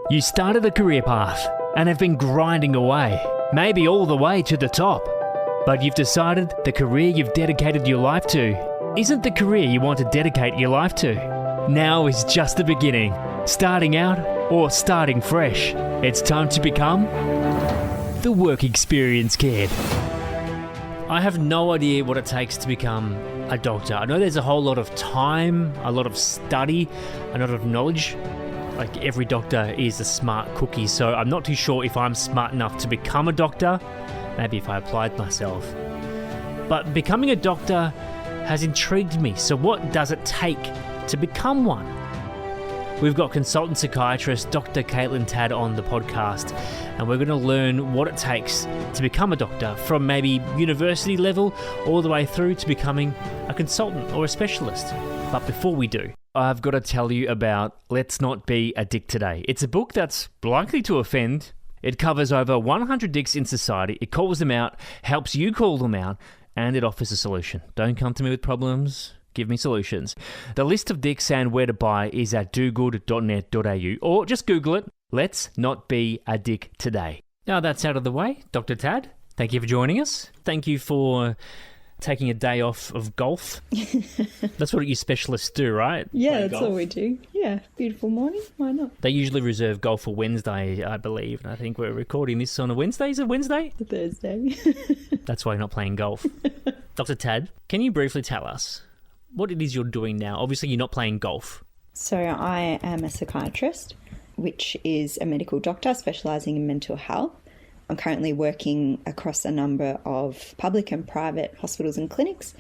You started a career path and have been grinding away, maybe all the way to the top. But you've decided the career you've dedicated your life to isn't the career you want to dedicate your life to. Now is just the beginning. Starting out or starting fresh. It's time to become the work experience kid. I have no idea what it takes to become a doctor. I know there's a whole lot of time, a lot of study, a lot of knowledge. Like every doctor is a smart cookie, so I'm not too sure if I'm smart enough to become a doctor. Maybe if I applied myself. But becoming a doctor has intrigued me. So what does it take to become one? We've got Consultant Psychiatrist Dr. Katelyn Tadd on the podcast, and we're going to learn what it takes to become a doctor from maybe university level all the way through to becoming a consultant or a specialist. But before we do, I've got to tell you about Let's Not Be a Dick Today. It's a book that's likely to offend. It covers over 100 dicks in society. It calls them out, helps you call them out, and it offers a solution. Don't come to me with problems. Give me solutions. The list of dicks and where to buy is at dogood.net.au, or just Google it. Let's Not Be a Dick Today. Now that's out of the way, Dr. Tadd, thank you for joining us. Thank you for taking a day off of golf. That's what you specialists do, right? Yeah, Play that's golf. all we do. Yeah, beautiful morning. Why not? They usually reserve golf for Wednesday, I believe. And I think we're recording this on a Wednesday. Is it Wednesday? The Thursday. That's why you're not playing golf. Dr. Tadd, can you briefly tell us what it is you're doing now? Obviously, you're not playing golf. So I am a psychiatrist, which is a medical doctor specialising in mental health. I'm currently working across a number of public and private hospitals and clinics,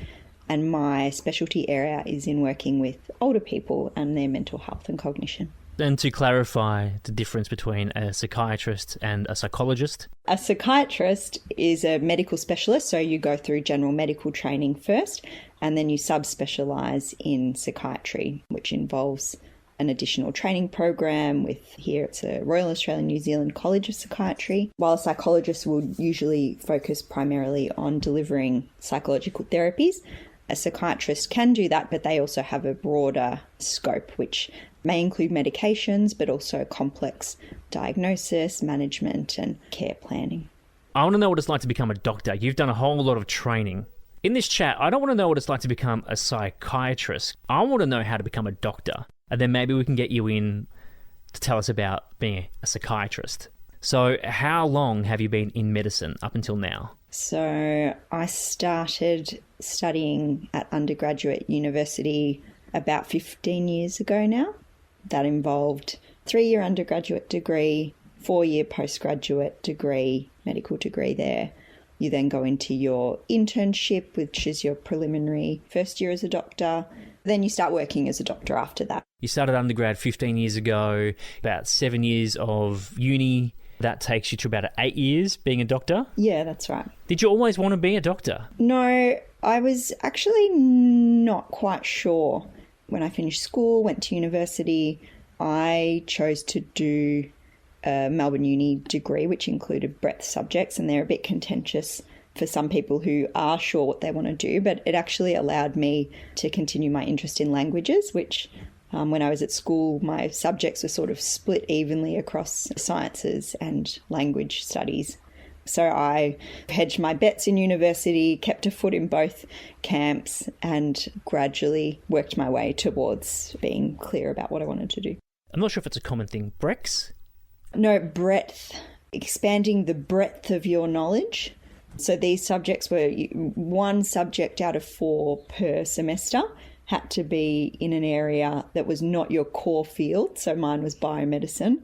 and my specialty area is in working with older people and their mental health and cognition. And to clarify the difference between a psychiatrist and a psychologist. A psychiatrist is a medical specialist, so you go through general medical training first, and then you subspecialise in psychiatry, which involves an additional training program with, here it's a Royal Australian New Zealand College of Psychiatry, while a psychologist will usually focus primarily on delivering psychological therapies. A psychiatrist can do that, but they also have a broader scope, which may include medications, but also complex diagnosis, management, and care planning. I want to know what it's like to become a doctor. You've done a whole lot of training. In this chat, I don't want to know what it's like to become a psychiatrist. I want to know how to become a doctor. And then maybe we can get you in to tell us about being a psychiatrist. So how long have you been in medicine up until now? So I started studying at undergraduate university about 15 years ago now. That involved 3-year undergraduate degree, 4-year postgraduate degree, medical degree there. You then go into your internship, which is your preliminary first year as a doctor. Then you start working as a doctor after that. You started undergrad 15 years ago, about 7 years of uni. That takes you to about 8 years being a doctor? Yeah, that's right. Did you always want to be a doctor? No, I was actually not quite sure. When I finished school, went to university, I chose to do a Melbourne Uni degree, which included breadth subjects, and they're a bit contentious for some people who are sure what they want to do, but it actually allowed me to continue my interest in languages, which when I was at school, my subjects were sort of split evenly across sciences and language studies. So I hedged my bets in university, kept a foot in both camps, and gradually worked my way towards being clear about what I wanted to do. I'm not sure if it's a common thing. Brex? No, breadth. Expanding the breadth of your knowledge. So these subjects were 1 subject out of 4 per semester had to be in an area that was not your core field. So mine was biomedicine.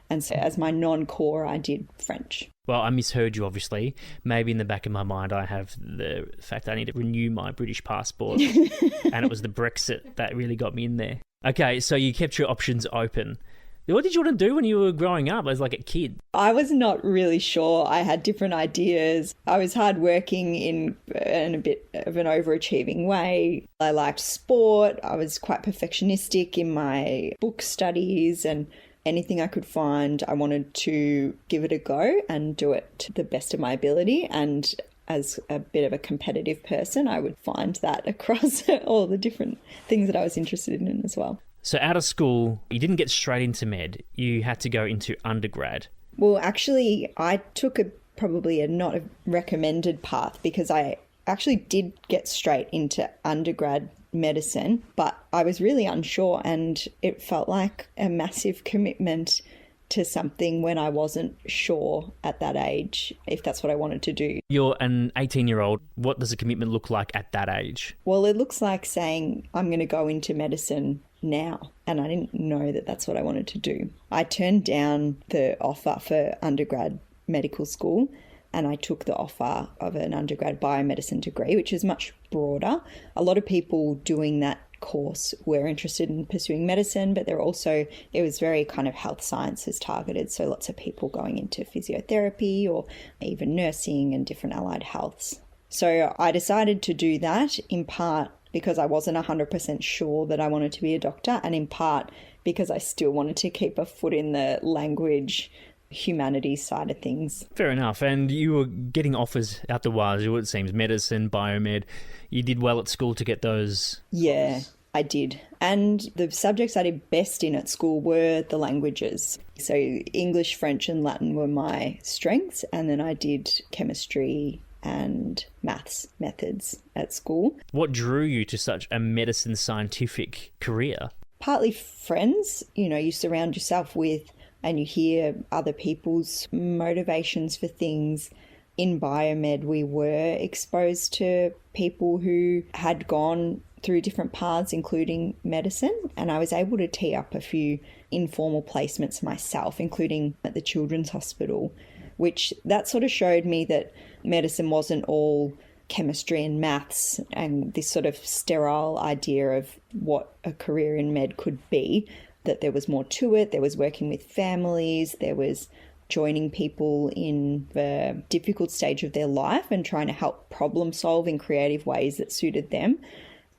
And so as my non-core, I did French. Well, I misheard you, obviously. Maybe in the back of my mind, I have the fact that I need to renew my British passport. And it was the Brexit that really got me in there. Okay, so you kept your options open. What did you want to do when you were growing up as like a kid? I was not really sure. I had different ideas. I was hardworking in a bit of an overachieving way. I liked sport. I was quite perfectionistic in my book studies, and anything I could find, I wanted to give it a go and do it to the best of my ability. And as a bit of a competitive person, I would find that across all the different things that I was interested in as well. So out of school, you didn't get straight into med. You had to go into undergrad. Well, actually, I took probably a not a recommended path because I actually did get straight into undergrad medicine, but I was really unsure and it felt like a massive commitment to something when I wasn't sure at that age if that's what I wanted to do. You're an 18-year-old. What does a commitment look like at that age? Well, it looks like saying I'm going to go into medicine now, and I didn't know that that's what I wanted to do. I turned down the offer for undergrad medical school and I took the offer of an undergrad biomedicine degree, which is much broader. A lot of people doing that course were interested in pursuing medicine, but it was very kind of health sciences targeted. So lots of people going into physiotherapy or even nursing and different allied healths. So I decided to do that in part because I wasn't 100% sure that I wanted to be a doctor, and in part because I still wanted to keep a foot in the language humanities side of things. Fair enough. And you were getting offers out the wazoo, it seems, medicine, biomed. You did well at school to get those? Yeah, I did. And the subjects I did best in at school were the languages. So English, French and Latin were my strengths. And then I did chemistry and maths methods at school. What drew you to such a medicine scientific career? Partly friends, you surround yourself with and you hear other people's motivations for things. In biomed, we were exposed to people who had gone through different paths, including medicine, and I was able to tee up a few informal placements myself, including at the Children's Hospital, which that sort of showed me that medicine wasn't all chemistry and maths and this sort of sterile idea of what a career in med could be, that there was more to it. There was working with families, there was joining people in the difficult stage of their life and trying to help problem solve in creative ways that suited them.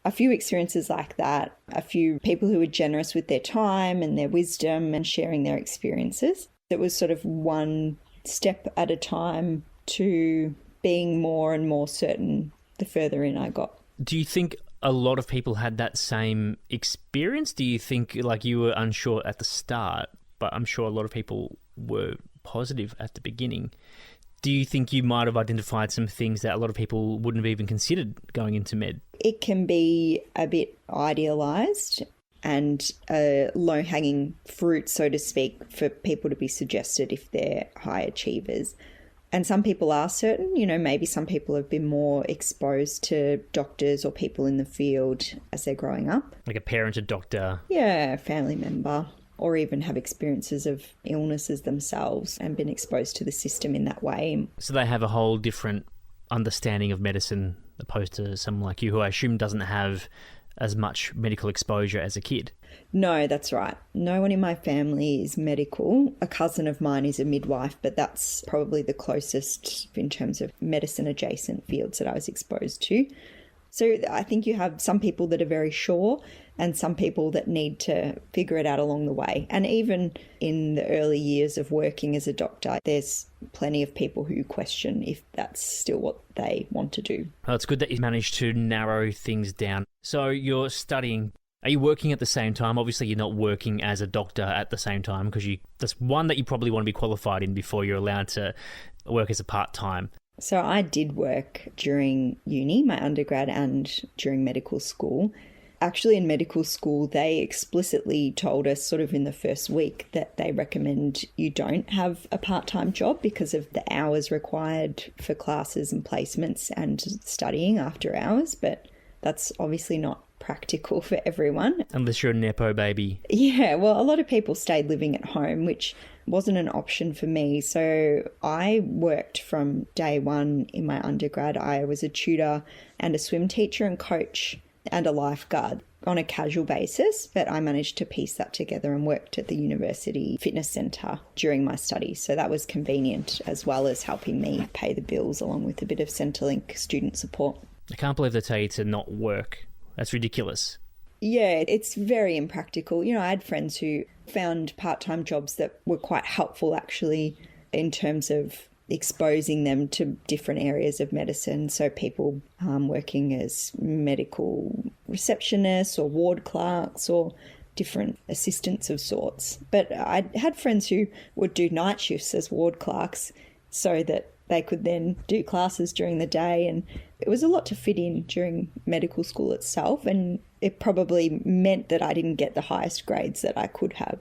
A few experiences like that, a few people who were generous with their time and their wisdom and sharing their experiences. It was sort of one step at a time to being more and more certain the further in I got. Do you think a lot of people had that same experience? Do you think like you were unsure at the start, but I'm sure a lot of people were positive at the beginning? Do you think you might have identified some things that a lot of people wouldn't have even considered going into med? It can be a bit idealised and a low-hanging fruit, so to speak, for people to be suggested if they're high achievers. And some people are certain, maybe some people have been more exposed to doctors or people in the field as they're growing up. Like a parent, a doctor. Yeah, a family member, or even have experiences of illnesses themselves and been exposed to the system in that way. So they have a whole different understanding of medicine opposed to someone like you who I assume doesn't have as much medical exposure as a kid. No, that's right. No one in my family is medical. A cousin of mine is a midwife, but that's probably the closest in terms of medicine adjacent fields that I was exposed to. So I think you have some people that are very sure and some people that need to figure it out along the way. And even in the early years of working as a doctor, there's plenty of people who question if that's still what they want to do. Well, it's good that you managed to narrow things down. So you're studying. Are you working at the same time? Obviously, you're not working as a doctor at the same time because that's one that you probably want to be qualified in before you're allowed to work as a part-time. So I did work during uni, my undergrad, and during medical school. Actually, in medical school, they explicitly told us sort of in the first week that they recommend you don't have a part-time job because of the hours required for classes and placements and studying after hours. But that's obviously not practical for everyone. Unless you're a Nepo baby. Yeah, well, a lot of people stayed living at home, which wasn't an option for me. So I worked from day one in my undergrad. I was a tutor and a swim teacher and coach and a lifeguard on a casual basis, but I managed to piece that together and worked at the university fitness centre during my studies. So that was convenient as well as helping me pay the bills along with a bit of Centrelink student support. I can't believe they tell you to not work. That's ridiculous. Yeah, it's very impractical. I had friends who found part-time jobs that were quite helpful actually in terms of exposing them to different areas of medicine. So people working as medical receptionists or ward clerks or different assistants of sorts. But I had friends who would do night shifts as ward clerks so that they could then do classes during the day. And it was a lot to fit in during medical school itself. And it probably meant that I didn't get the highest grades that I could have.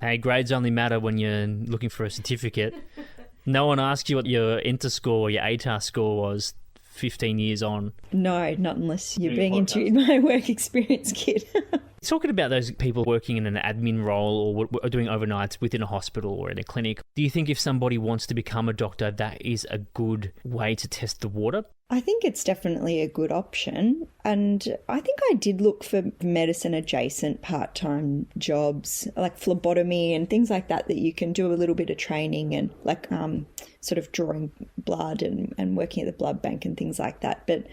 Hey, grades only matter when you're looking for a certificate. No one asks you what your Inter score or your ATAR score was 15 years on. No, not unless you're being interviewed by a work experience kid. Talking about those people working in an admin role or doing overnights within a hospital or in a clinic, do you think if somebody wants to become a doctor, that is a good way to test the water? I think it's definitely a good option. And I think I did look for medicine adjacent part-time jobs like phlebotomy and things like that you can do a little bit of training and like sort of drawing blood and working at the blood bank and things like that. But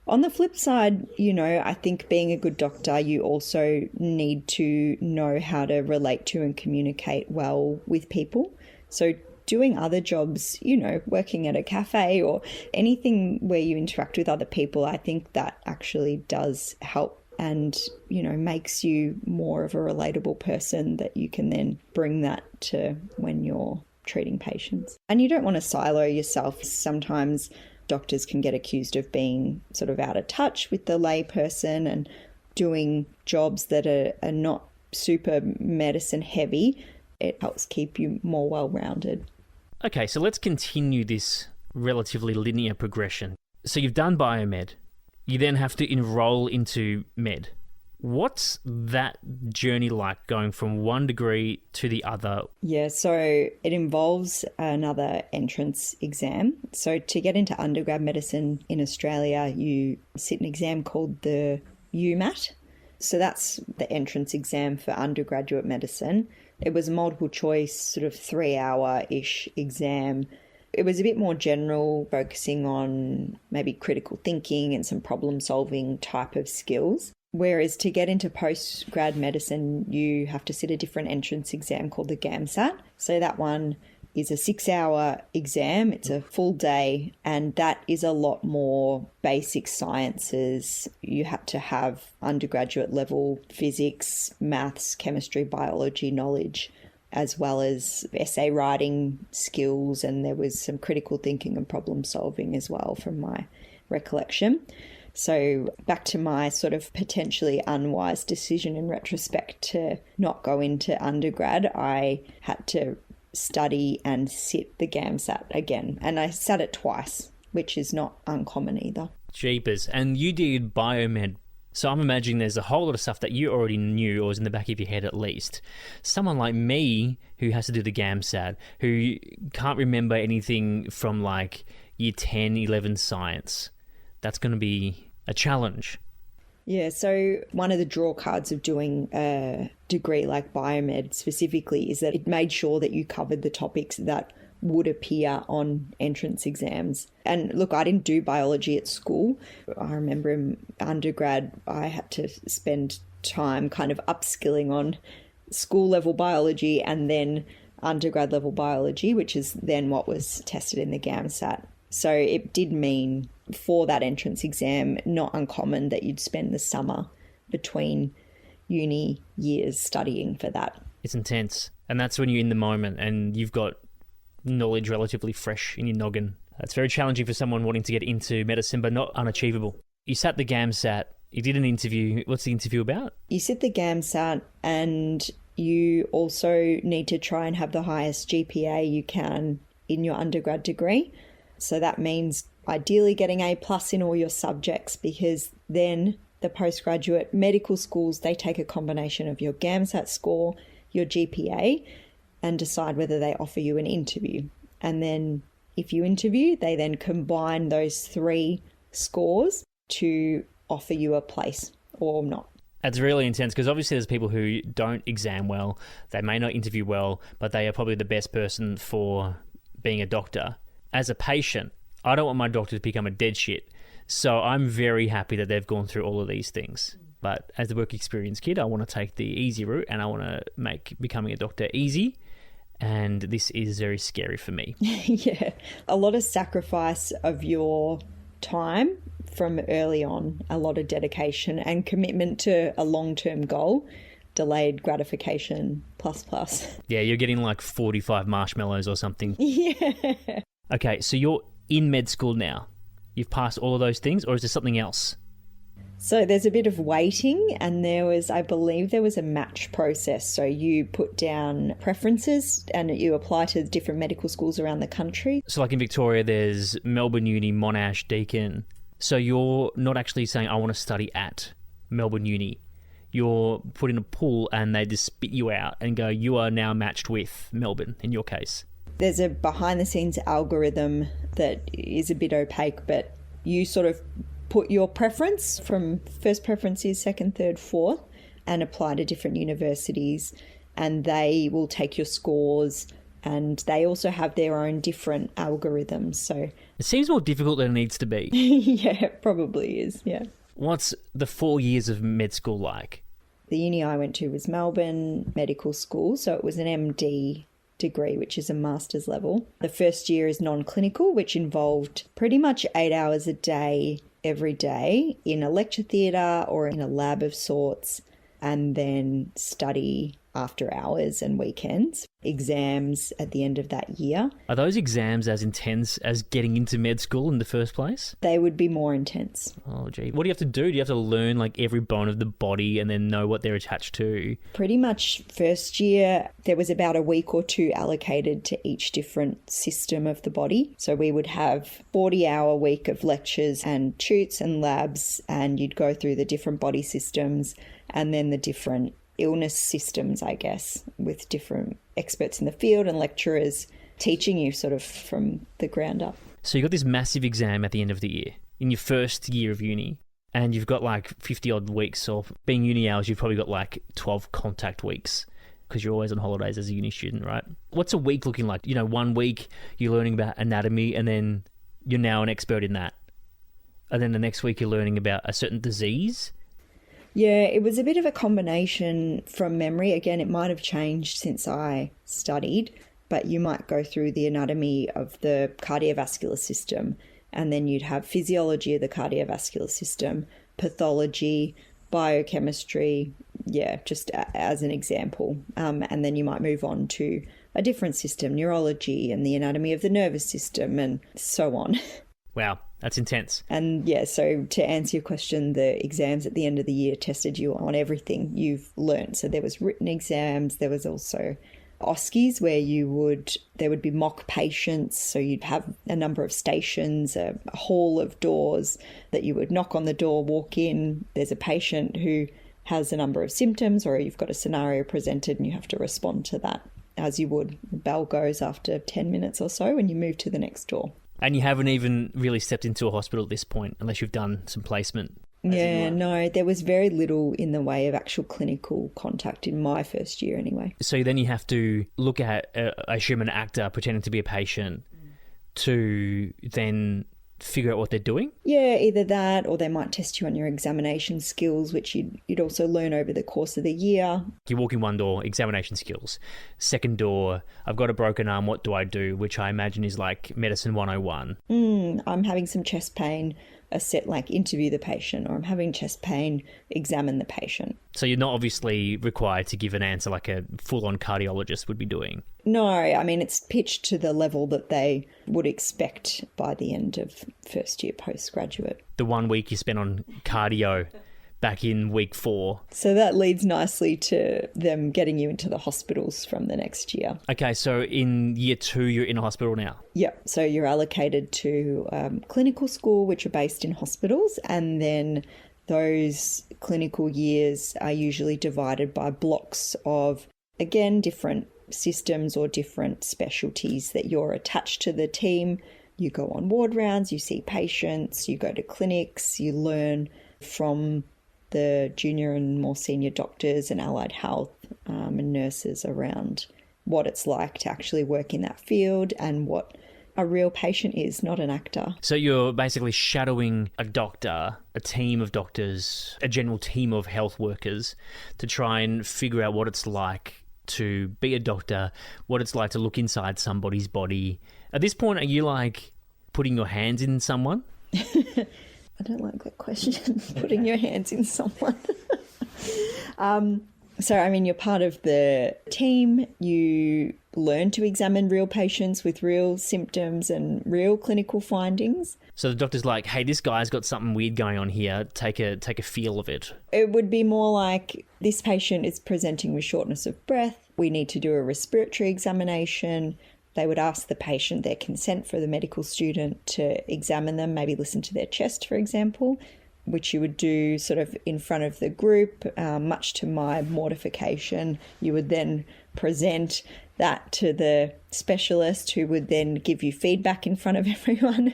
on the flip side, I think being a good doctor, you also need to know how to relate to and communicate well with people. So doing other jobs, working at a cafe or anything where you interact with other people, I think that actually does help and, makes you more of a relatable person that you can then bring that to when you're treating patients. And you don't want to silo yourself. Sometimes doctors can get accused of being sort of out of touch with the lay person and doing jobs that are not super medicine heavy. It helps keep you more well-rounded. Okay, so let's continue this relatively linear progression. So you've done biomed. You then have to enroll into med. What's that journey like going from one degree to the other? Yeah, so it involves another entrance exam. So to get into undergrad medicine in Australia, you sit an exam called the UMAT. So that's the entrance exam for undergraduate medicine. It was a multiple choice, sort of 3-hour-ish exam. It was a bit more general, focusing on maybe critical thinking and some problem solving type of skills. Whereas to get into postgrad medicine, you have to sit a different entrance exam called the GAMSAT. So that one is a 6-hour exam. It's a full day, and that is a lot more basic sciences. You have to have undergraduate level physics, maths, chemistry, biology knowledge, as well as essay writing skills. And there was some critical thinking and problem solving as well from my recollection. So back to my sort of potentially unwise decision in retrospect to not go into undergrad, I had to study and sit the GAMSAT again. And I sat it twice, which is not uncommon either. Jeepers. And you did biomed. So I'm imagining there's a whole lot of stuff that you already knew or was in the back of your head at least. Someone like me who has to do the GAMSAT, who can't remember anything from like year 10, 11 science, that's going to be a challenge. Yeah, so one of the draw cards of doing a degree like biomed specifically is that it made sure that you covered the topics that would appear on entrance exams. And look, I didn't do biology at school. I remember in undergrad, I had to spend time kind of upskilling on school level biology and then undergrad level biology, which is then what was tested in the GAMSAT. So it did mean for that entrance exam, not uncommon that you'd spend the summer between uni years studying for that. It's intense. And that's when you're in the moment and you've got knowledge relatively fresh in your noggin. It's very challenging for someone wanting to get into medicine, but not unachievable. You sat the GAMSAT, you did an interview. What's the interview about? You sit the GAMSAT and you also need to try and have the highest GPA you can in your undergrad degree. So that means ideally getting A+ in all your subjects, because then the postgraduate medical schools, they take a combination of your GAMSAT score, your GPA, and decide whether they offer you an interview. And then if you interview, they then combine those 3 scores to offer you a place or not. That's really intense, because obviously there's people who don't exam well, they may not interview well, but they are probably the best person for being a doctor. As a patient, I don't want my doctor to become a dead shit. So I'm very happy that they've gone through all of these things. But as a work experience kid, I want to take the easy route and I want to make becoming a doctor easy. And this is very scary for me. Yeah, a lot of sacrifice of your time from early on, a lot of dedication and commitment to a long-term goal. delayed gratification plus. Yeah, you're getting like 45 marshmallows or something. Yeah. Okay, so you're in med school now. You've passed all of those things, or is there something else? So there's a bit of waiting, and I believe there was a match process. So you put down preferences and you apply to different medical schools around the country. So like in Victoria, there's Melbourne Uni, Monash, Deakin. So you're not actually saying, I want to study at Melbourne Uni. You're put in a pool and they just spit you out and go, you are now matched with Melbourne, in your case. There's a behind-the-scenes algorithm that is a bit opaque, but you sort of put your preference from first preference is second, third, fourth, and apply to different universities, and they will take your scores, and they also have their own different algorithms. So it seems more difficult than it needs to be. Yeah, it probably is, yeah. What's the 4 years of med school like? The uni I went to was Melbourne Medical School, so it was an MD degree, which is a master's level. The first year is non-clinical, which involved pretty much 8 hours a day, every day, in a lecture theatre or in a lab of sorts, and then study after hours and weekends, exams at the end of that year. Are those exams as intense as getting into med school in the first place? They would be more intense. Oh, gee. What do you have to do? Do you have to learn like every bone of the body and then know what they're attached to? Pretty much first year, there was about a week or two allocated to each different system of the body. So we would have 40-hour week of lectures and shoots and labs, and you'd go through the different body systems and then the different illness systems, I guess, with different experts in the field and lecturers teaching you sort of from the ground up. So you got this massive exam at the end of the year, in your first year of uni, and you've got like 50 odd weeks, or being uni hours, you've probably got like 12 contact weeks because you're always on holidays as a uni student, right? What's a week looking like? 1 week you're learning about anatomy and then you're now an expert in that. And then the next week you're learning about a certain disease. Yeah, it was a bit of a combination from memory. Again, it might have changed since I studied, but you might go through the anatomy of the cardiovascular system, and then you'd have physiology of the cardiovascular system, pathology, biochemistry, just as an example. And then you might move on to a different system, neurology and the anatomy of the nervous system, and so on. Wow, that's intense. And so to answer your question, the exams at the end of the year tested you on everything you've learned. So there was written exams, there was also OSCEs where there would be mock patients. So you'd have a number of stations, a hall of doors that you would knock on the door, walk in. There's a patient who has a number of symptoms, or you've got a scenario presented and you have to respond to that as you would. The bell goes after 10 minutes or so and you move to the next door. And you haven't even really stepped into a hospital at this point, unless you've done some placement. Yeah, no, there was very little in the way of actual clinical contact in my first year anyway. So then you have to look at, I assume, an actor pretending to be a patient to then figure out what they're doing? Yeah, either that, or they might test you on your examination skills, which you'd also learn over the course of the year. You walk in one door, examination skills. Second door, I've got a broken arm, what do I do? Which I imagine is like medicine 101. I'm having some chest pain, a set like interview the patient, or I'm having chest pain, examine the patient. So you're not obviously required to give an answer like a full-on cardiologist would be doing? No, I mean, it's pitched to the level that they would expect by the end of first year postgraduate. The 1 week you spent on cardio back in week 4. So that leads nicely to them getting you into the hospitals from the next year. Okay, so in year 2, you're in a hospital now? Yep. So you're allocated to clinical school, which are based in hospitals, and then those clinical years are usually divided by blocks of, again, different systems or different specialties that you're attached to the team. You go on ward rounds, you see patients, you go to clinics, you learn from the junior and more senior doctors and allied health and nurses around what it's like to actually work in that field and what a real patient is, not an actor. So you're basically shadowing a doctor, a team of doctors, a general team of health workers to try and figure out what it's like to be a doctor, what it's like to look inside somebody's body. At this point, are you like putting your hands in someone? I don't like that question, putting your hands in someone. So, I mean, you're part of the team. You learn to examine real patients with real symptoms and real clinical findings. So the doctor's like, hey, this guy's got something weird going on here. Take a feel of it. It would be more like, this patient is presenting with shortness of breath. We need to do a respiratory examination. They would ask the patient their consent for the medical student to examine them, maybe listen to their chest, for example, which you would do sort of in front of the group. Much to my mortification, you would then present that to the specialist, who would then give you feedback in front of everyone.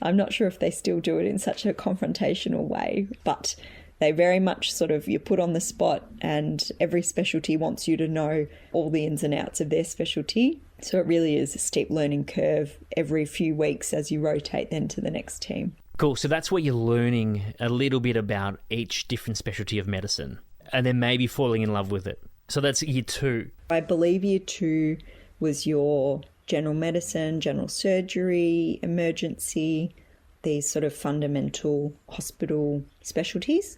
I'm not sure if they still do it in such a confrontational way, but they very much sort of, you're put on the spot, and every specialty wants you to know all the ins and outs of their specialty. So it really is a steep learning curve every few weeks as you rotate then to the next team. Cool. So that's where you're learning a little bit about each different specialty of medicine, and then maybe falling in love with it. So that's year 2. I believe year 2 was your general medicine, general surgery, emergency, these sort of fundamental hospital specialties.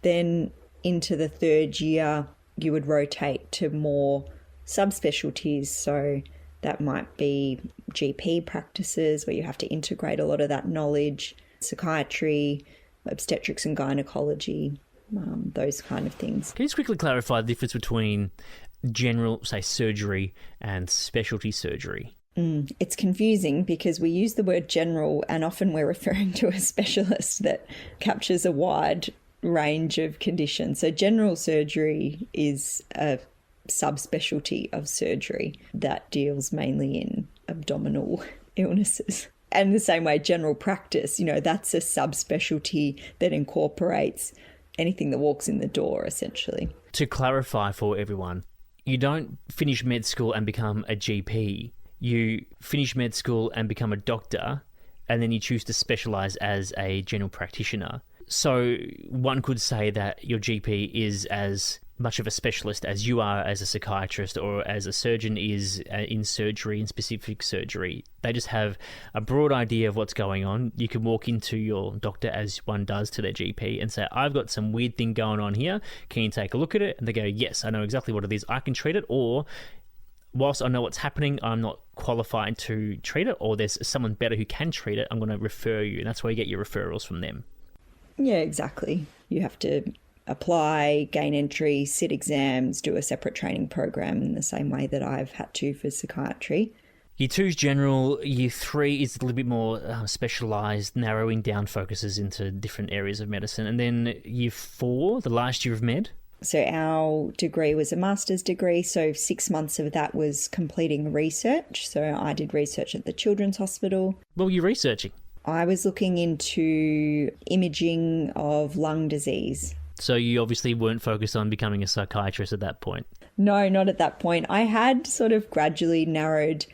Then into the 3rd year, you would rotate to more subspecialties. So that might be GP practices, where you have to integrate a lot of that knowledge, psychiatry, obstetrics and gynecology, those kind of things. Can you just quickly clarify the difference between general, say, surgery and specialty surgery? It's confusing because we use the word general and often we're referring to a specialist that captures a wide range of conditions. So general surgery is a subspecialty of surgery that deals mainly in abdominal illnesses. And the same way, general practice, that's a subspecialty that incorporates anything that walks in the door, essentially. To clarify for everyone, you don't finish med school and become a GP. You finish med school and become a doctor, and then you choose to specialise as a general practitioner. So one could say that your GP is as much of a specialist as you are as a psychiatrist or as a surgeon is in surgery, in specific surgery. They just have a broad idea of what's going on. You can walk into your doctor, as one does to their GP, and say, I've got some weird thing going on here. Can you take a look at it? And they go, yes, I know exactly what it is. I can treat it. Or whilst I know what's happening, I'm not qualified to treat it, or there's someone better who can treat it, I'm going to refer you. And that's where you get your referrals from them. Yeah, exactly. You have to apply, gain entry, sit exams, do a separate training program in the same way that I've had to for psychiatry. Year 2 is general. Year 3 is a little bit more specialised, narrowing down focuses into different areas of medicine. And then year 4, the last year of med. So our degree was a master's degree, so 6 months of that was completing research. So I did research at the Children's Hospital. What were you researching? I was looking into imaging of lung disease. So you obviously weren't focused on becoming a psychiatrist at that point? No, not at that point. I had sort of gradually narrowed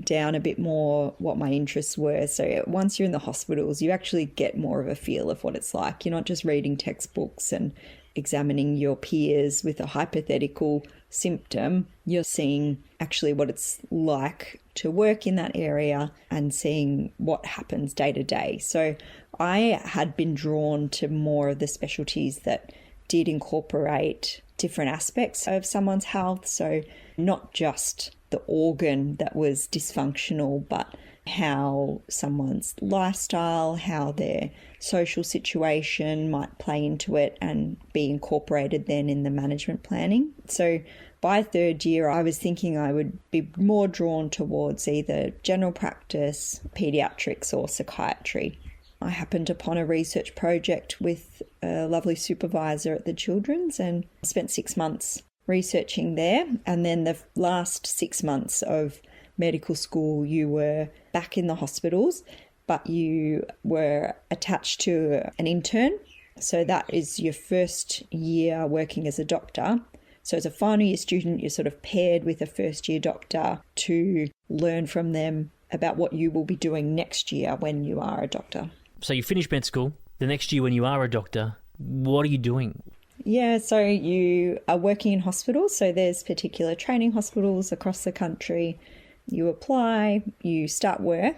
down a bit more what my interests were. So once you're in the hospitals, you actually get more of a feel of what it's like. You're not just reading textbooks and examining your peers with a hypothetical symptom. You're seeing actually what it's like to work in that area and seeing what happens day to day. So I had been drawn to more of the specialties that did incorporate different aspects of someone's health. So not just the organ that was dysfunctional, but how someone's lifestyle, how their social situation might play into it and be incorporated then in the management planning. So by 3rd year, I was thinking I would be more drawn towards either general practice, pediatrics, or psychiatry. I happened upon a research project with a lovely supervisor at the Children's and spent 6 months researching there. And then the last 6 months of medical school, you were back in the hospitals, but you were attached to an intern. So that is your first year working as a doctor. So as a final year student, you're sort of paired with a first year doctor to learn from them about what you will be doing next year when you are a doctor. So you finish med school. The next year when you are a doctor, what are you doing? Yeah, so you are working in hospitals. So there's particular training hospitals across the country. You apply, you start work.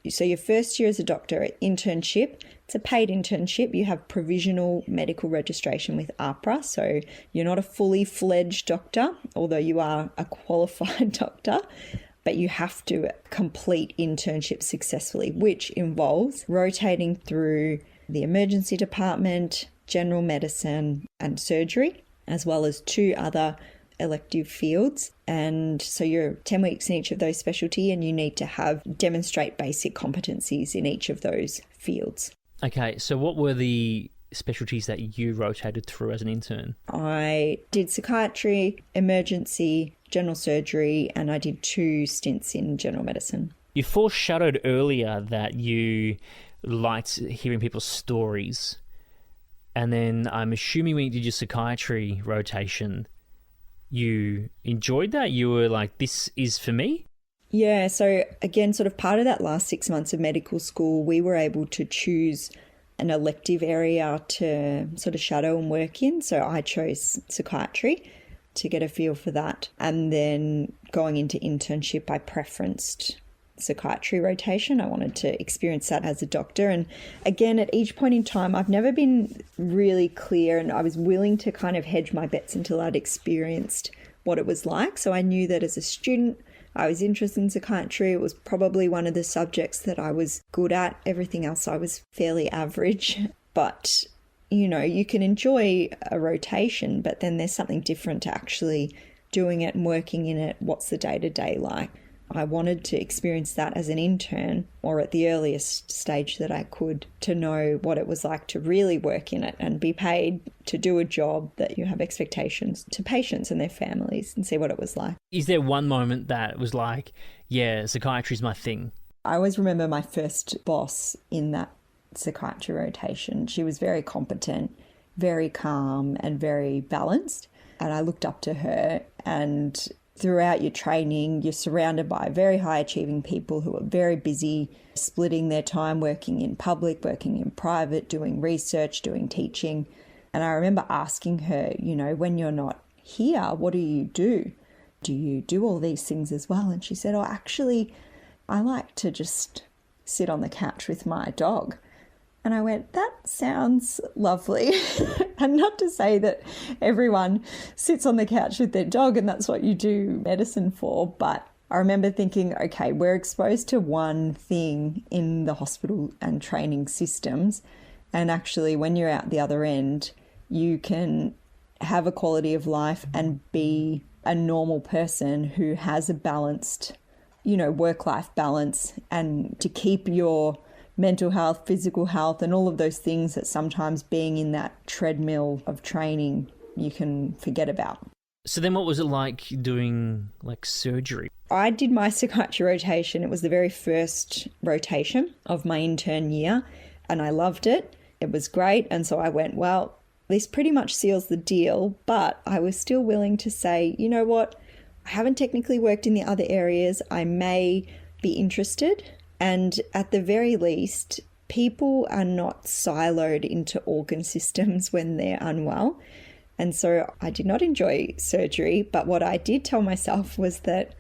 So your first year as a doctor, internship, It's a paid internship. You have provisional medical registration with AHPRA, so you're not a fully fledged doctor, although you are a qualified doctor, but you have to complete internship successfully, which involves rotating through the emergency department, general medicine and surgery, as well as 2 other elective fields. And so you're 10 weeks in each of those specialty, and you need to demonstrate basic competencies in each of those fields. Okay, so what were the specialties that you rotated through as an intern? I did psychiatry, emergency, general surgery, and I did 2 stints in general medicine. You foreshadowed earlier that you liked hearing people's stories. And then I'm assuming when you did your psychiatry rotation, you enjoyed that? You were like, this is for me? Yeah, so again, sort of part of that last 6 months of medical school, we were able to choose an elective area to sort of shadow and work in. So I chose psychiatry to get a feel for that. And then going into internship, I preferenced psychiatry rotation. I wanted to experience that as a doctor. And again, at each point in time, I've never been really clear, and I was willing to kind of hedge my bets until I'd experienced what it was like. So I knew that as a student, I was interested in psychiatry. It was probably one of the subjects that I was good at. Everything else I was fairly average. But, you know, you can enjoy a rotation, but then there's something different to actually doing it and working in it. What's the day-to-day like? I wanted to experience that as an intern, or at the earliest stage that I could, to know what it was like to really work in it and be paid to do a job that you have expectations to patients and their families, and see what it was like. Is there one moment that was like, yeah, psychiatry is my thing? I always remember my first boss in that psychiatry rotation. She was very competent, very calm and very balanced. And I looked up to her, and throughout your training, you're surrounded by very high achieving people who are very busy, splitting their time working in public, working in private, doing research, doing teaching. And I remember asking her, you know, when you're not here, what do you do? Do you do all these things as well? And she said, oh, actually, I like to just sit on the couch with my dog. And I went, that sounds lovely. And not to say that everyone sits on the couch with their dog and that's what you do medicine for, but I remember thinking, okay, we're exposed to one thing in the hospital and training systems, and actually when you're out the other end, you can have a quality of life and be a normal person who has a balanced, you know, work-life balance, and to keep your mental health, physical health, and all of those things that sometimes being in that treadmill of training you can forget about. So then what was it like doing like surgery? I did my psychiatry rotation. It was the very first rotation of my intern year, and I loved it. It was great. And so I went, well, this pretty much seals the deal, but I was still willing to say, you know what, I haven't technically worked in the other areas. I may be interested. And at the very least, people are not siloed into organ systems when they're unwell. And so I did not enjoy surgery, but what I did tell myself was that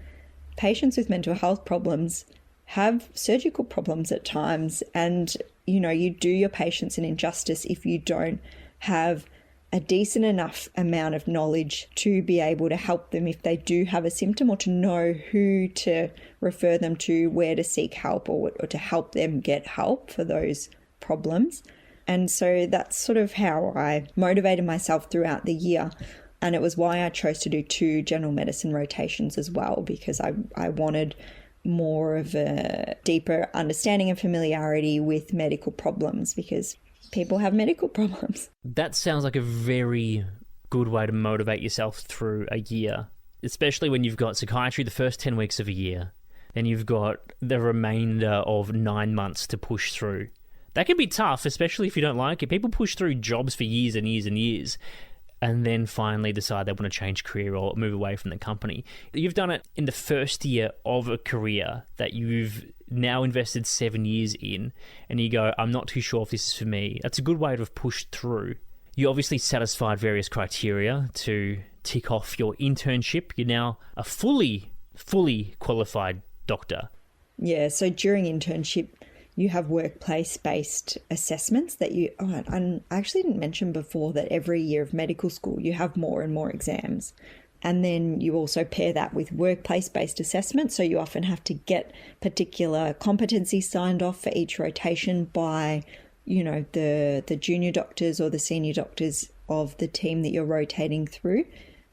patients with mental health problems have surgical problems at times. And, you know, you do your patients an injustice if you don't have a decent enough amount of knowledge to be able to help them if they do have a symptom, or to know who to refer them to, where to seek help, or to help them get help for those problems. And so that's sort of how I motivated myself throughout the year. And it was why I chose to do 2 general medicine rotations as well, because I wanted more of a deeper understanding and familiarity with medical problems, because people have medical problems. That sounds like a very good way to motivate yourself through a year, especially when you've got psychiatry the first 10 weeks of a year, then you've got the remainder of 9 months to push through. That can be tough, especially if you don't like it. People push through jobs for years and years and years, and then finally decide they want to change career or move away from the company. You've done it in the first year of a career that you've now invested 7 years in, and you go, I'm not too sure if this is for me. That's a good way to have pushed through. You obviously satisfied various criteria to tick off your internship. You're now a fully qualified doctor. Yeah, so during internship, You have workplace-based assessments that and I actually didn't mention before that every year of medical school you have more and more exams. And then you also pair that with workplace-based assessments. So you often have to get particular competencies signed off for each rotation by, the junior doctors or the senior doctors of the team that you're rotating through.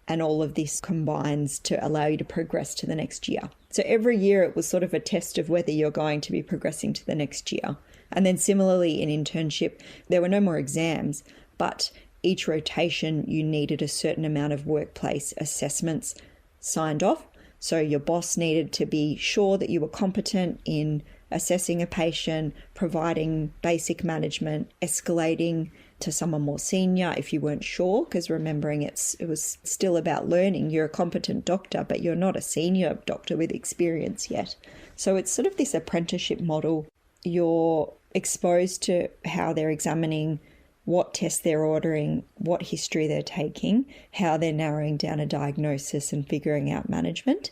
And all of this combines to allow you to progress to the next year. So every year it was sort of a test of whether you're going to be progressing to the next year. And then similarly in internship, there were no more exams, but each rotation you needed a certain amount of workplace assessments signed off. So your boss needed to be sure that you were competent in assessing a patient, providing basic management, escalating to someone more senior if you weren't sure, because remembering it was still about learning. You're a competent doctor, but you're not a senior doctor with experience yet. So it's sort of this apprenticeship model. You're exposed to how they're examining, what tests they're ordering, what history they're taking, how they're narrowing down a diagnosis and figuring out management.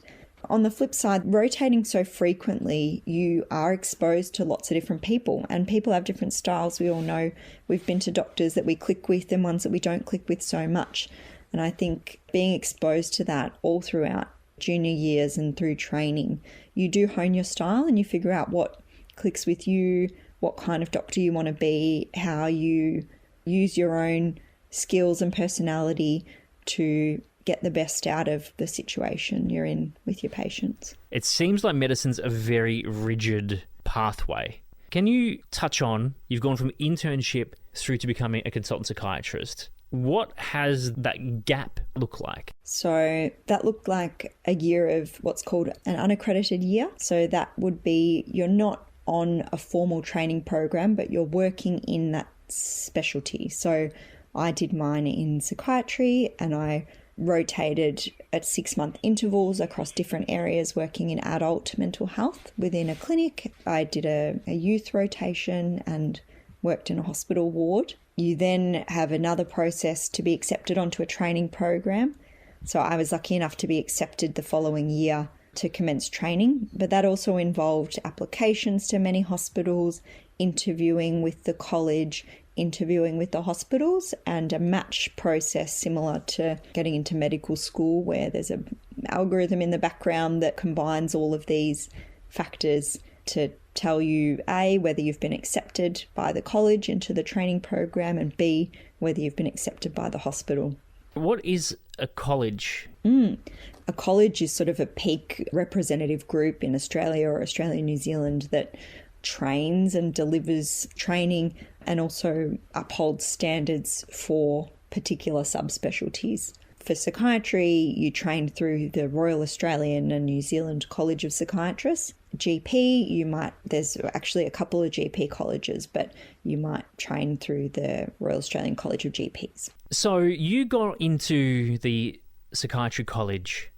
On the flip side, rotating so frequently, you are exposed to lots of different people, and people have different styles. We all know we've been to doctors that we click with and ones that we don't click with so much. And I think being exposed to that all throughout junior years and through training, you do hone your style and you figure out what clicks with you, what kind of doctor you want to be, how you use your own skills and personality to get the best out of the situation you're in with your patients. It seems like medicine's a very rigid pathway. Can you touch on, you've gone from internship through to becoming a consultant psychiatrist. What has that gap look like? So that looked like a year of what's called an unaccredited year. So that would be, you're not on a formal training program, but you're working in that specialty. So I did mine in psychiatry and I rotated at 6-month intervals across different areas working in adult mental health within a clinic. I did a youth rotation and worked in a hospital ward. You then have another process to be accepted onto a training program. So I was lucky enough to be accepted the following year to commence training, but that also involved applications to many hospitals, interviewing with the college, interviewing with the hospitals, and a match process similar to getting into medical school, where there's an algorithm in the background that combines all of these factors to tell you, A, whether you've been accepted by the college into the training program, and B, whether you've been accepted by the hospital. What is a college? A college is sort of a peak representative group in Australia or Australia, New Zealand that trains and delivers training and also upholds standards for particular subspecialties. For psychiatry, you train through the Royal Australian and New Zealand College of Psychiatrists. GP, there's actually a couple of GP colleges, but you might train through the Royal Australian College of GPs. So you got into the psychiatry college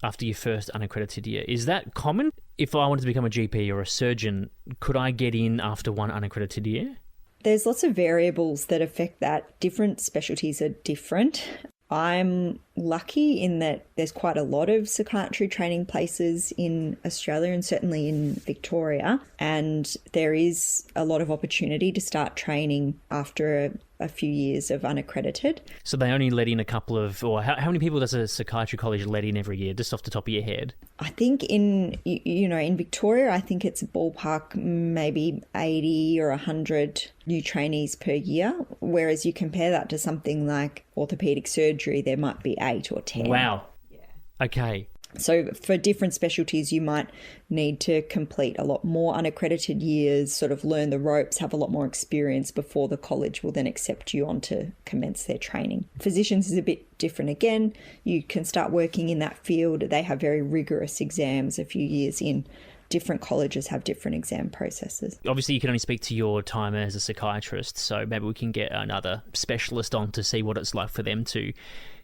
after your first unaccredited year. Is that common? If I wanted to become a GP or a surgeon, could I get in after one unaccredited year? There's lots of variables that affect that. Different specialties are different. I'm lucky in that there's quite a lot of psychiatry training places in Australia and certainly in Victoria, and there is a lot of opportunity to start training after a few years of unaccredited. So they only let in a couple of, or how many people does a psychiatry college let in every year, just off the top of your head? I think in Victoria, I think it's ballpark maybe 80 or 100 new trainees per year, whereas you compare that to something like orthopaedic surgery, there might be 8 or 10. Wow. Yeah. Okay. So for different specialties, you might need to complete a lot more unaccredited years, sort of learn the ropes, have a lot more experience before the college will then accept you on to commence their training. Physicians is a bit different again. You can start working in that field. They have very rigorous exams a few years in. Different colleges have different exam processes. Obviously, you can only speak to your time as a psychiatrist, so maybe we can get another specialist on to see what it's like for them to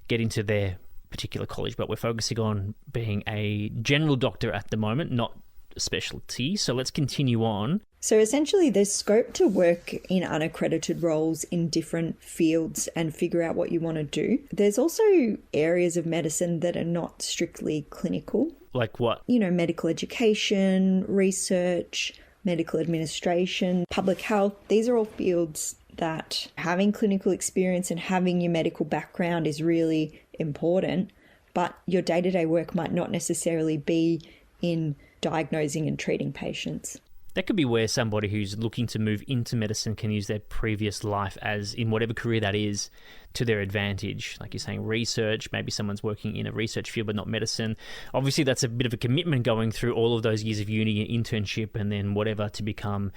get into their particular college, but we're focusing on being a general doctor at the moment, not a specialty. So let's continue on. So essentially there's scope to work in unaccredited roles in different fields and figure out what you want to do. There's also areas of medicine that are not strictly clinical. Like what? Medical education, research, medical administration, public health. These are all fields that having clinical experience and having your medical background is really important, but your day-to-day work might not necessarily be in diagnosing and treating patients. That could be where somebody who's looking to move into medicine can use their previous life, as in whatever career that is, to their advantage. Like you're saying, research, maybe someone's working in a research field but not medicine. Obviously, that's a bit of a commitment going through all of those years of uni and internship and then whatever to become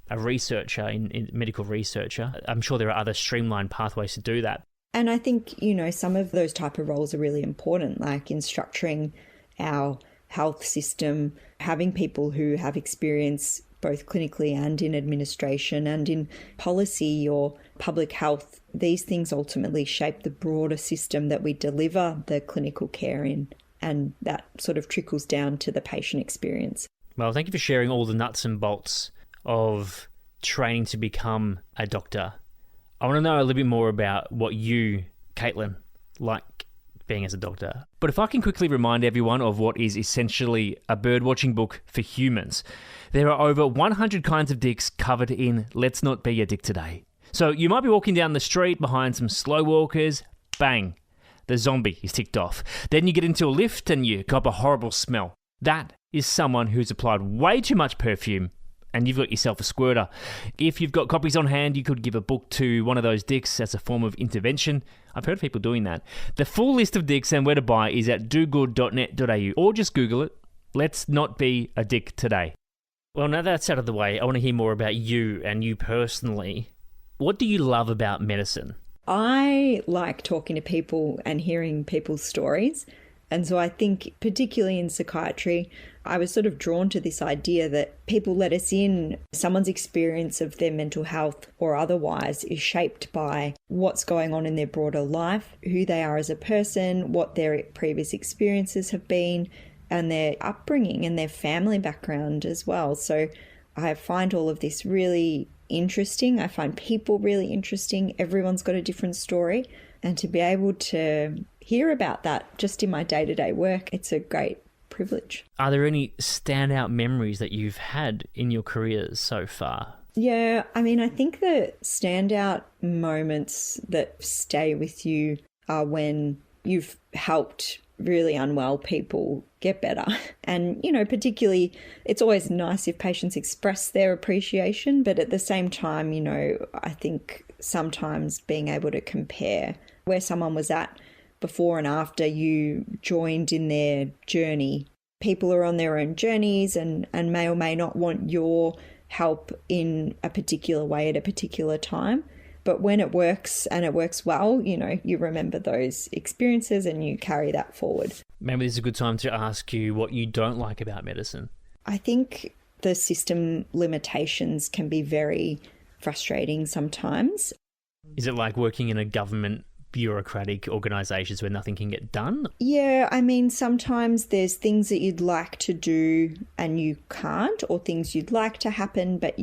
a researcher, in medical researcher. I'm sure there are other streamlined pathways to do that. And I think, some of those type of roles are really important, like in structuring our health system, having people who have experience both clinically and in administration and in policy or public health. These things ultimately shape the broader system that we deliver the clinical care in, and that sort of trickles down to the patient experience. Well, thank you for sharing all the nuts and bolts of training to become a doctor. I want to know a little bit more about what you, Katelyn, like being as a doctor. But if I can quickly remind everyone of what is essentially a birdwatching book for humans, there are over 100 kinds of dicks covered in Let's Not Be a Dick Today. So you might be walking down the street behind some slow walkers, bang, the zombie is ticked off. Then you get into a lift and you cop a horrible smell. That is someone who's applied way too much perfume and you've got yourself a squirter. If you've got copies on hand, you could give a book to one of those dicks as a form of intervention. I've heard of people doing that. The full list of dicks and where to buy is at dogood.net.au, or just Google it. Let's not be a dick today. Well, now that's out of the way, I want to hear more about you and you personally. What do you love about medicine? I like talking to people and hearing people's stories. And so I think, particularly in psychiatry, I was sort of drawn to this idea that people let us in. Someone's experience of their mental health or otherwise is shaped by what's going on in their broader life, who they are as a person, what their previous experiences have been, and their upbringing and their family background as well. So I find all of this really interesting. I find people really interesting. Everyone's got a different story. And to be able to hear about that just in my day-to-day work, it's a great privilege. Are there any standout memories that you've had in your careers so far? Yeah, I mean, I think the standout moments that stay with you are when you've helped really unwell people get better. And, particularly it's always nice if patients express their appreciation, but at the same time, I think sometimes being able to compare where someone was at before and after you joined in their journey. People are on their own journeys and may or may not want your help in a particular way at a particular time. But when it works and it works well, you remember those experiences and you carry that forward. Maybe this is a good time to ask you what you don't like about medicine. I think the system limitations can be very frustrating sometimes. Is it like working in a government bureaucratic organisations where nothing can get done? Yeah, I mean, sometimes there's things that you'd like to do and you can't, or things you'd like to happen but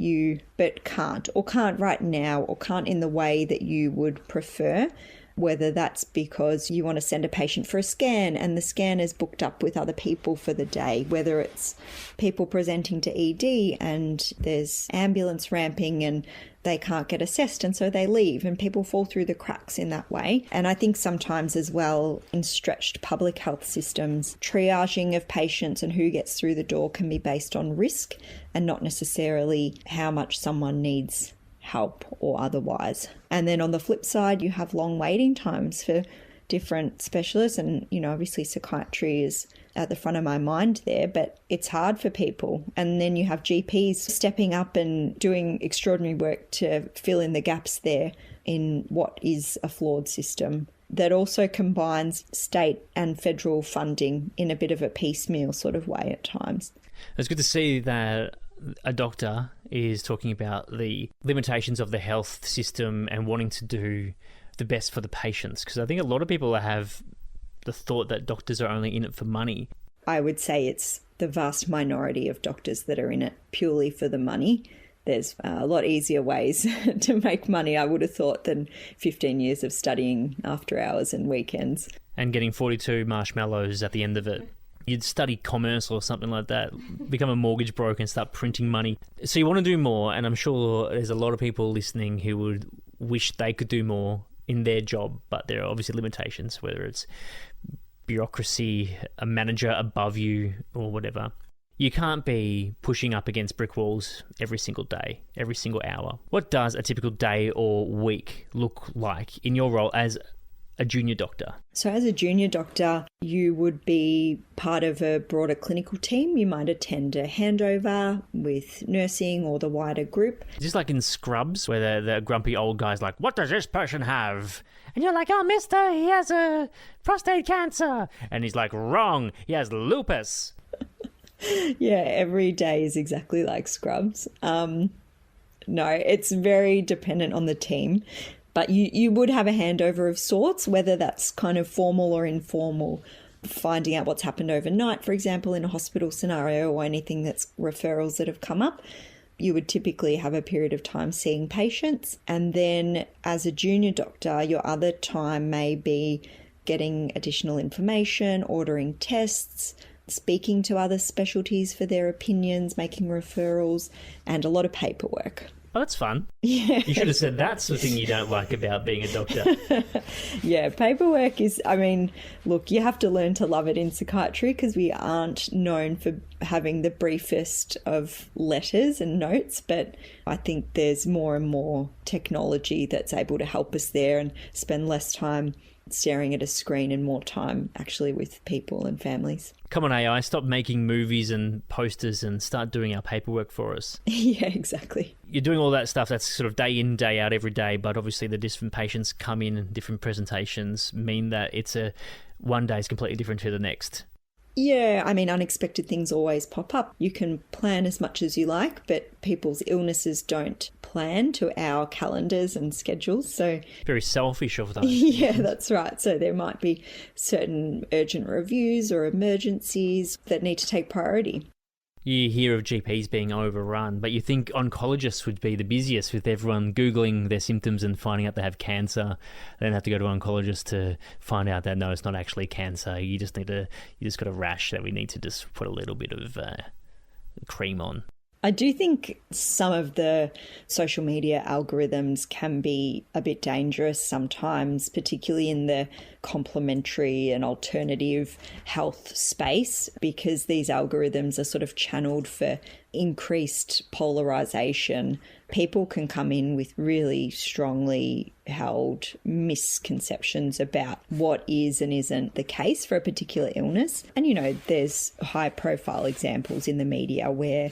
can't, or can't right now, or can't in the way that you would prefer. Whether that's because you want to send a patient for a scan and the scan is booked up with other people for the day, whether it's people presenting to ED and there's ambulance ramping and they can't get assessed and so they leave, and people fall through the cracks in that way. And I think sometimes as well, in stretched public health systems, triaging of patients and who gets through the door can be based on risk and not necessarily how much someone needs help or otherwise. And then on the flip side, you have long waiting times for different specialists, and obviously psychiatry is at the front of my mind there, but it's hard for people. And then you have GPs stepping up and doing extraordinary work to fill in the gaps there in what is a flawed system that also combines state and federal funding in a bit of a piecemeal sort of way at times. It's good to see that a doctor is talking about the limitations of the health system and wanting to do the best for the patients, because I think a lot of people have the thought that doctors are only in it for money. I would say it's the vast minority of doctors that are in it purely for the money. There's a lot easier ways to make money, I would have thought, than 15 years of studying after hours and weekends. And getting 42 marshmallows at the end of it. You'd study commerce or something like that, become a mortgage broker and start printing money. So you want to do more, and I'm sure there's a lot of people listening who would wish they could do more in their job, but there are obviously limitations, whether it's bureaucracy, a manager above you, or whatever. You can't be pushing up against brick walls every single day, every single hour. What does a typical day or week look like in your role as a junior doctor? So as a junior doctor, you would be part of a broader clinical team. You might attend a handover with nursing or the wider group. Just like in Scrubs, where the grumpy old guy's like, what does this person have? And you're like, oh, mister, he has a prostate cancer. And he's like, wrong, he has lupus. Yeah, every day is exactly like Scrubs. No, it's very dependent on the team. But you would have a handover of sorts, whether that's kind of formal or informal, finding out what's happened overnight, for example, in a hospital scenario, or anything that's referrals that have come up. You would typically have a period of time seeing patients. And then as a junior doctor, your other time may be getting additional information, ordering tests, speaking to other specialties for their opinions, making referrals, and a lot of paperwork. Oh, that's fun. Yeah. You should have said that's the thing you don't like about being a doctor. Yeah, paperwork is, I mean, look, you have to learn to love it in psychiatry because we aren't known for having the briefest of letters and notes, but I think there's more and more technology that's able to help us there and spend less time staring at a screen and more time actually with people and families. Come on, AI, stop making movies and posters and start doing our paperwork for us. Yeah, exactly. You're doing all that stuff that's sort of day in, day out, every day, but obviously the different patients come in and different presentations mean that one day is completely different to the next. Yeah, I mean, unexpected things always pop up. You can plan as much as you like, but people's illnesses don't plan to our calendars and schedules. So very selfish of them. Yeah, that's right. So there might be certain urgent reviews or emergencies that need to take priority. You hear of GPs being overrun, but you think oncologists would be the busiest with everyone Googling their symptoms and finding out they have cancer. Then have to go to an oncologist to find out that, no, it's not actually cancer. You just got a rash that we need to just put a little bit of cream on. I do think some of the social media algorithms can be a bit dangerous sometimes, particularly in the complementary and alternative health space, because these algorithms are sort of channeled for increased polarization. People can come in with really strongly held misconceptions about what is and isn't the case for a particular illness. And, you know, there's high profile examples in the media where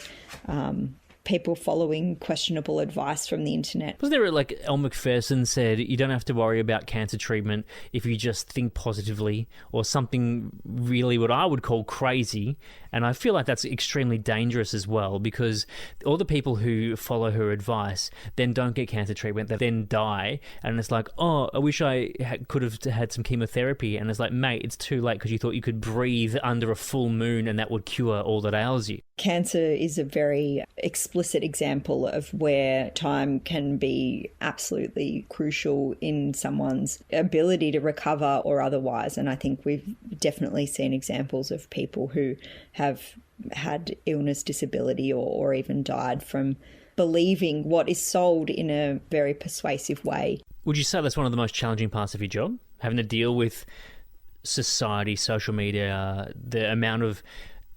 people following questionable advice from the internet. Was there, like Elle Macpherson said, you don't have to worry about cancer treatment if you just think positively, or something really what I would call crazy. And I feel like that's extremely dangerous as well, because all the people who follow her advice then don't get cancer treatment, they then die. And it's like, oh, I wish I could have had some chemotherapy. And it's like, mate, it's too late because you thought you could breathe under a full moon and that would cure all that ails you. Cancer is a very explicit example of where time can be absolutely crucial in someone's ability to recover or otherwise. And I think we've definitely seen examples of people who have had illness, disability, or even died from believing what is sold in a very persuasive way. Would you say that's one of the most challenging parts of your job? Having to deal with society, social media, the amount of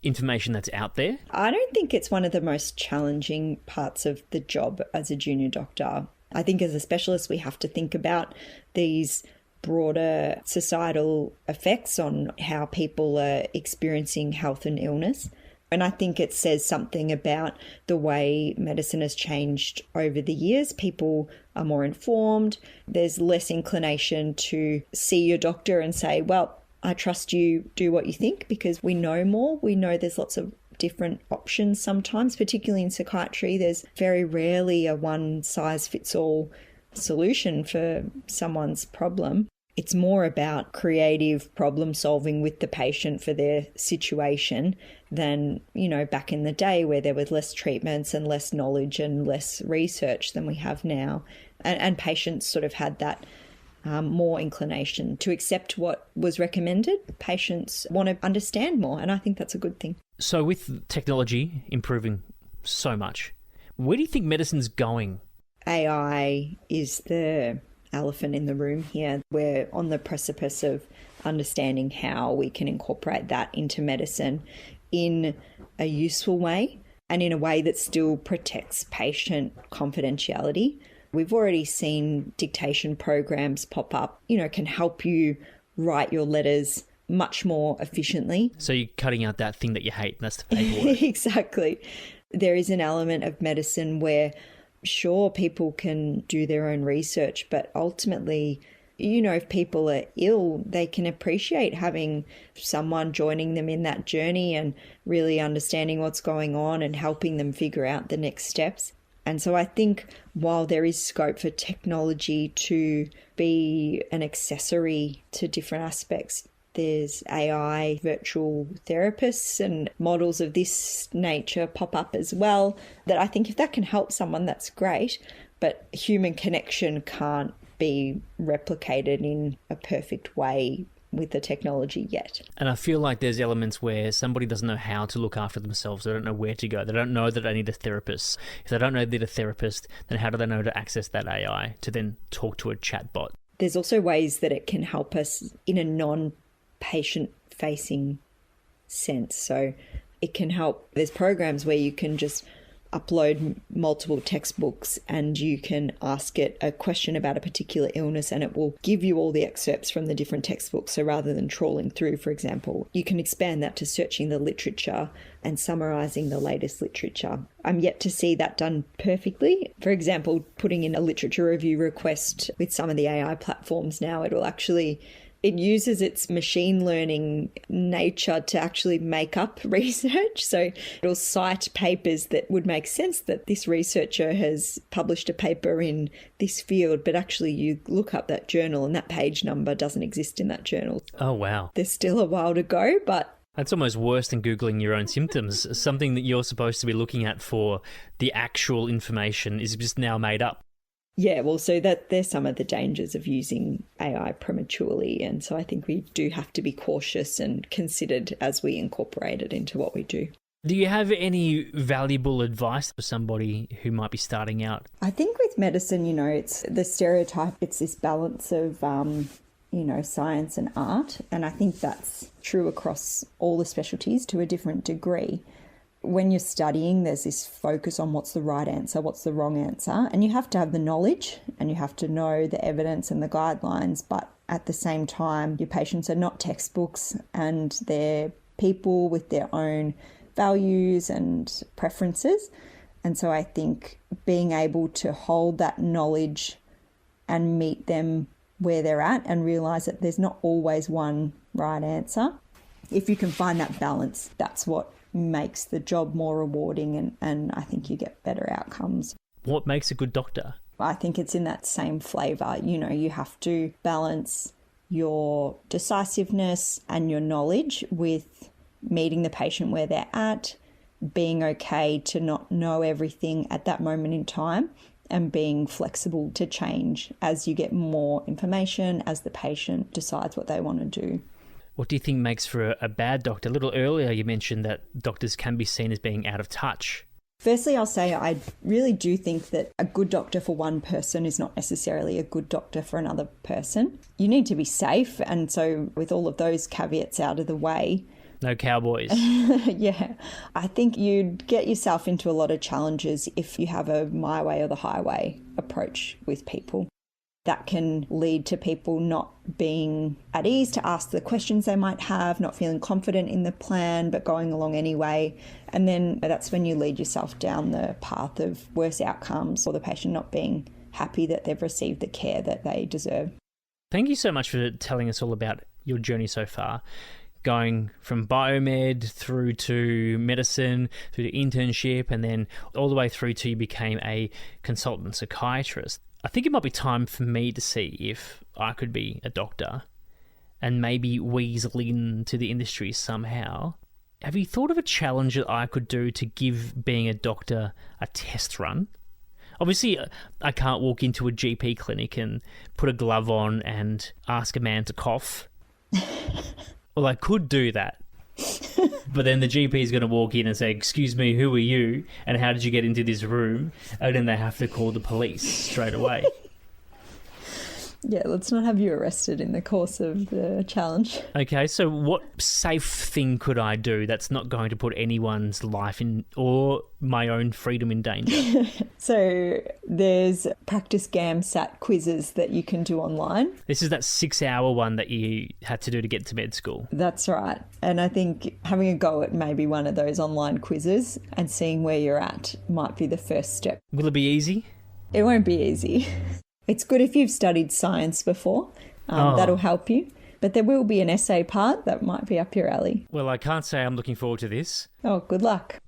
information that's out there? I don't think it's one of the most challenging parts of the job as a junior doctor. I think as a specialist, we have to think about these broader societal effects on how people are experiencing health and illness. And I think it says something about the way medicine has changed over the years. People are more informed. There's less inclination to see your doctor and say, well, I trust you, do what you think, because we know more. We know there's lots of different options sometimes, particularly in psychiatry. There's very rarely a one-size-fits-all solution for someone's problem. It's more about creative problem solving with the patient for their situation than, you know, back in the day where there was less treatments and less knowledge and less research than we have now. And patients sort of had that more inclination to accept what was recommended. Patients want to understand more, and I think that's a good thing. So with technology improving so much, where do you think medicine's going? AI is the elephant in the room here. We're on the precipice of understanding how we can incorporate that into medicine in a useful way and in a way that still protects patient confidentiality. We've already seen dictation programs pop up, can help you write your letters much more efficiently. So you're cutting out that thing that you hate, and that's the paperwork. Exactly. There is an element of medicine where, sure, people can do their own research, but ultimately, if people are ill, they can appreciate having someone joining them in that journey and really understanding what's going on and helping them figure out the next steps. And so I think while there is scope for technology to be an accessory to different aspects, there's AI virtual therapists and models of this nature pop up as well, that I think if that can help someone, that's great. But human connection can't be replicated in a perfect way with the technology yet. And I feel like there's elements where somebody doesn't know how to look after themselves. They don't know where to go. They don't know that they need a therapist. If they don't know they need a therapist, then how do they know to access that AI to then talk to a chatbot? There's also ways that it can help us in a non-patient facing sense. So it can help. There's programs where you can just upload multiple textbooks and you can ask it a question about a particular illness and it will give you all the excerpts from the different textbooks. So rather than trawling through, for example, you can expand that to searching the literature and summarising the latest literature. I'm yet to see that done perfectly. For example, putting in a literature review request with some of the AI platforms now, it uses its machine learning nature to actually make up research. So it'll cite papers that would make sense that this researcher has published a paper in this field, but actually you look up that journal and that page number doesn't exist in that journal. Oh, wow. There's still a while to go, but that's almost worse than Googling your own symptoms. Something that you're supposed to be looking at for the actual information is just now made up. Yeah, well, so that there's some of the dangers of using AI prematurely. And so I think we do have to be cautious and considered as we incorporate it into what we do. Do you have any valuable advice for somebody who might be starting out? I think with medicine, it's the stereotype, it's this balance of, science and art. And I think that's true across all the specialties to a different degree. When you're studying, there's this focus on what's the right answer, what's the wrong answer, and you have to have the knowledge and you have to know the evidence and the guidelines, but at the same time, your patients are not textbooks and they're people with their own values and preferences. And so I think being able to hold that knowledge and meet them where they're at and realise that there's not always one right answer. If you can find that balance, that's what makes the job more rewarding and I think you get better outcomes. What makes a good doctor? I think it's in that same flavour. You have to balance your decisiveness and your knowledge with meeting the patient where they're at, being okay to not know everything at that moment in time, and being flexible to change as you get more information, as the patient decides what they want to do. What do you think makes for a bad doctor? A little earlier you mentioned that doctors can be seen as being out of touch. Firstly, I'll say I really do think that a good doctor for one person is not necessarily a good doctor for another person. You need to be safe, and so with all of those caveats out of the way... No cowboys. Yeah. I think you'd get yourself into a lot of challenges if you have a my way or the highway approach with people. That can lead to people not being at ease to ask the questions they might have, not feeling confident in the plan, but going along anyway. And then that's when you lead yourself down the path of worse outcomes or the patient not being happy that they've received the care that they deserve. Thank you so much for telling us all about your journey so far. Going from biomed through to medicine, through to internship, and then all the way through to you became a consultant psychiatrist. I think it might be time for me to see if I could be a doctor and maybe weasel into the industry somehow. Have you thought of a challenge that I could do to give being a doctor a test run? Obviously, I can't walk into a GP clinic and put a glove on and ask a man to cough. Well, I could do that. But then the GP is going to walk in and say, "Excuse me, who are you? And how did you get into this room?" And then they have to call the police straight away. Yeah, let's not have you arrested in the course of the challenge. Okay, so what safe thing could I do that's not going to put anyone's life in or my own freedom in danger? So there's practice GAMSAT quizzes that you can do online. This is that 6-hour one that you had to do to get to med school. That's right. And I think having a go at maybe one of those online quizzes and seeing where you're at might be the first step. Will it be easy? It won't be easy. It's good if you've studied science before. That'll help you. But there will be an essay part that might be up your alley. Well, I can't say I'm looking forward to this. Oh, good luck.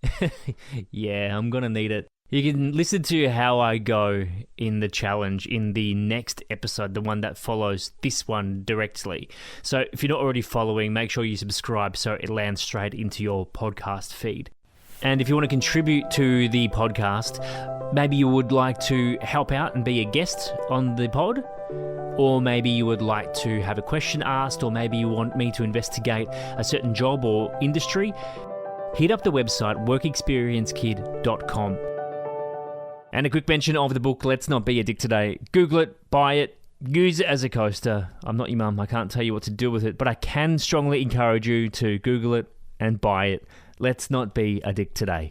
Yeah, I'm going to need it. You can listen to how I go in the challenge in the next episode, the one that follows this one directly. So if you're not already following, make sure you subscribe so it lands straight into your podcast feed. And if you want to contribute to the podcast, maybe you would like to help out and be a guest on the pod, or maybe you would like to have a question asked, or maybe you want me to investigate a certain job or industry, hit up the website workexperiencekid.com. And a quick mention of the book, Let's Not Be a Dick Today. Google it, buy it, use it as a coaster. I'm not your mum, I can't tell you what to do with it, but I can strongly encourage you to Google it and buy it. Let's not be a dick today.